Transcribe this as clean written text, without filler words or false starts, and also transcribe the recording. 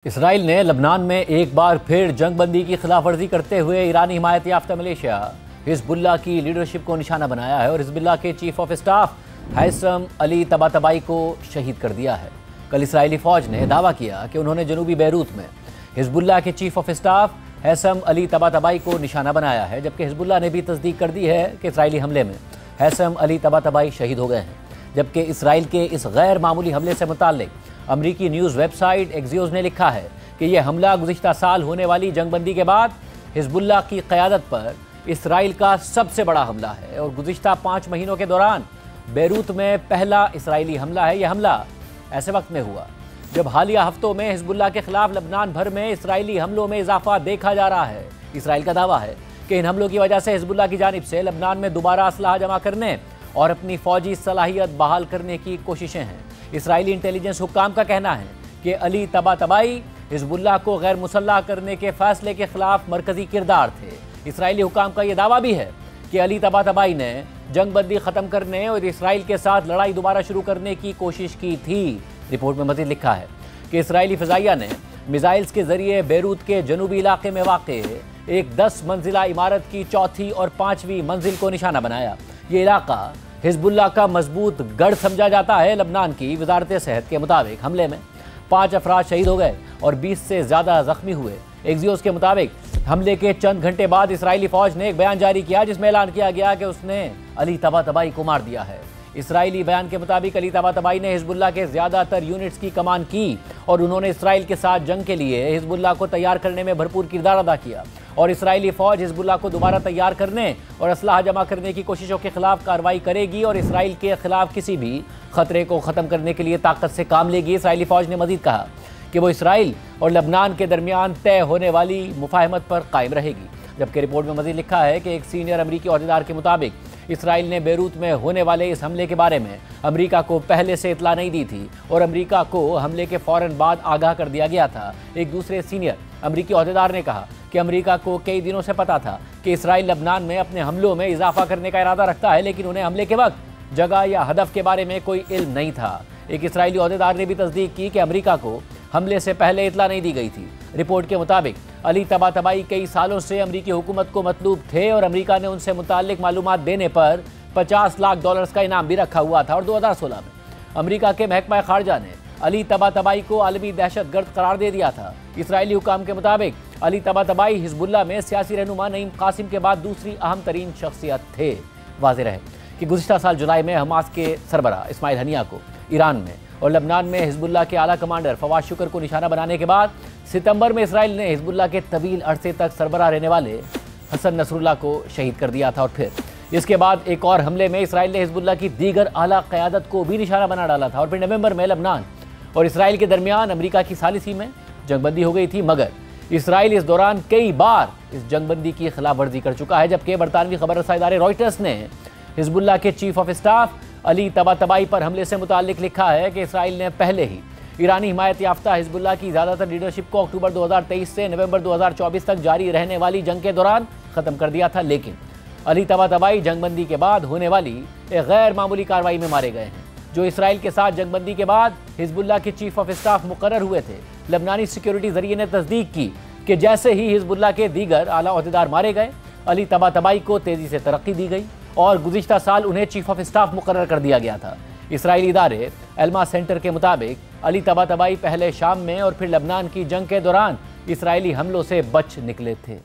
Israel ने लबनान में एक बार फिर जंगबंदी की खिलाफवर्जी करते हुए ईरानी हिमायत याफ्ता मिलिशिया हिजबुल्लाह की लीडरशिप को निशाना बनाया है और हिजबुल्लाह के chief of staff Haisam Ali Tabatabai को शहीद कर दिया है। कल इसराइली फौज ने दावा किया कि उन्होंने जनूबी बैरूत में हिजबुल्लाह के chief of staff Haisam Ali Tabatabai को निशाना बनाया है, जबकि हिजबुल्लाह ने भी तस्दीक कर दी है कि इसराइली हमले में हैसम अली तबातबाई शहीद हो गए हैं। जबकि इसराइल के इस गैर मामूली हमले से मुताल्लिक अमरीकी न्यूज़ वेबसाइट एक्सियोस ने लिखा है कि यह हमला गुज़िश्ता साल होने वाली जंगबंदी के बाद हिजबुल्लाह की क़यादत पर इसराइल का सबसे बड़ा हमला है और गुज़िश्ता 5 महीनों के दौरान बैरूत में पहला इसराइली हमला है। यह हमला ऐसे वक्त में हुआ जब हालिया हफ्तों में हिजबुल्लाह के खिलाफ लबनान भर में इसराइली हमलों में इजाफा देखा जा रहा है। इसराइल का दावा है कि इन हमलों की वजह से हिजबुल्लाह की जानिब से लबनान में दोबारा असलाह जमा करने और अपनी फौजी सलाहियत बहाल करने की कोशिशें हैं। इसराइली इंटेलिजेंस हुक्काम का कहना है कि अली तबातबाई हिजबुल्लाह को गैर मुसल्लह करने के फैसले के खिलाफ मरकजी किरदार थे। इसराइली हुक्काम का यह दावा भी है कि अली तबातबाई ने जंगबंदी ख़त्म करने और इसराइल के साथ लड़ाई दोबारा शुरू करने की कोशिश की थी। रिपोर्ट में मज़ीद लिखा है कि इसराइली फ़िज़ाइया ने मिसाइल्स के ज़रिए बैरूत के जनूबी इलाके में वाक़े एक 10 मंजिला इमारत की चौथी और 5वीं मंजिल को निशाना बनाया। ये इलाका हिजबुल्लाह का मजबूत गढ़ समझा जाता है। लबनान की वजारत सेहत के मुताबिक हमले में 5 अफराद शहीद हो गए और 20 से ज़्यादा जख्मी हुए। एक्सियोस के मुताबिक हमले के चंद घंटे बाद इसराइली फ़ौज ने एक बयान जारी किया जिसमें ऐलान किया गया कि उसने अली तबातबाई को मार दिया है। इसराइली बयान के मुताबिक अली तबातबाई ने हिजबुल्लाह के ज़्यादातर यूनिट्स की कमान की और उन्होंने इसराइल के साथ जंग के लिए हिजबुल्लाह को तैयार करने में भरपूर किरदार अदा किया और इसराइली फ़ौज हिजबुल्लाह को दोबारा तैयार करने और असलाह जमा करने की कोशिशों के खिलाफ कार्रवाई करेगी और इसराइल के खिलाफ किसी भी खतरे को ख़त्म करने के लिए ताकत से काम लेगी। इसराइली फ़ौज ने मज़ीद कहा कि वो इसराइल और लबनान के दरमियान तय होने वाली मुफाहमत पर कायम रहेगी। जबकि रिपोर्ट में मज़ीद लिखा है कि एक सीनियर अमरीकी अहदेदार के मुताबिक इसराइल ने बैरूत में होने वाले इस हमले के बारे में अमरीका को पहले से इतला नहीं दी थी और अमरीका को हमले के फ़ौरन बाद आगाह कर दिया गया था। एक दूसरे सीनियर अमरीकी अहदेदार ने कहा कि अमरीका को कई दिनों से पता था कि इसराइल लबनान में अपने हमलों में इजाफा करने का इरादा रखता है, लेकिन उन्हें हमले के वक्त जगह या हदफ के बारे में कोई इल्म नहीं था। एक इसराइली अहदेदार ने भी तस्दीक की कि अमरीका को हमले से पहले इतला नहीं दी गई थी। रिपोर्ट के मुताबिक अली तबातबाई कई सालों से अमरीकी हुकूमत को मतलूब थे और अमरीका ने उनसे मुताल्लिक मालूमात देने पर $50 लाख का इनाम भी रखा हुआ था और 2016 में अमरीका के महकमा खारजा ने अली तबातबाई को आलमी दहशतगर्द करार दे दिया था। इसराइली हुकाम के मुताबिक अली तबातबाई हिजबुल्लाह में सियासी रहनुमा नईम कासिम के बाद दूसरी अहम तरीन शख्सियत थे। वाज़ेह रहे कि गुज़िश्ता साल जुलाई में हमास के सरबराह इस्माइल हनिया को ईरान में और लबनान में हिजबुल्लाह के आला कमांडर फवाद शुक्र को निशाना बनाने के बाद सितंबर में इसराइल ने हिजबुल्लाह के तवील अरसे तक सरबराह रहने वाले हसन नसरुल्लाह को शहीद कर दिया था और फिर इसके बाद एक और हमले में इसराइल ने हिजबुल्लाह की दीगर आला क़यादत को भी निशाना बना डाला था और फिर नवंबर में लबनान और इसराइल के दरमियान अमरीका की सालिसी में जंगबंदी हो गई थी। मगर इसराइल इस दौरान कई बार इस जंगबंदी की खिलाफ वर्जी कर चुका है। जबकि बरतानवी खबर रसा इदारे रॉयटर्स ने हिजबुल्लाह के chief of staff Ali Tabatabai पर हमले से मुताल्लिक लिखा है कि इसराइल ने पहले ही ईरानी हिमायत याफ्ता हिजबुल्लाह की ज़्यादातर लीडरशिप को अक्टूबर 2023 से नवंबर 2024 तक जारी रहने वाली जंग के दौरान ख़त्म कर दिया था। लेकिन अली तबातबाई जंगबंदी के बाद होने वाली एक गैर मामूली कार्रवाई में मारे गए हैं, जो इसराइल के साथ जंगबंदी के बाद हिजबुल्लाह के चीफ ऑफ स्टाफ मुकर्रर हुए थे। लबनानी सिक्योरिटी जरिए ने तस्दीक की कि जैसे ही हिजबुल्लाह के दीगर आला अहदेदार मारे गए, अली तबातबाई को तेज़ी से तरक्की दी गई और गुज़िश्ता साल उन्हें चीफ ऑफ स्टाफ मुकर्रर कर दिया गया था। इसराइली इदारे एल्मा सेंटर के मुताबिक अली तबातबाई पहले शाम में और फिर लबनान की जंग के दौरान इसराइली हमलों से बच निकले थे।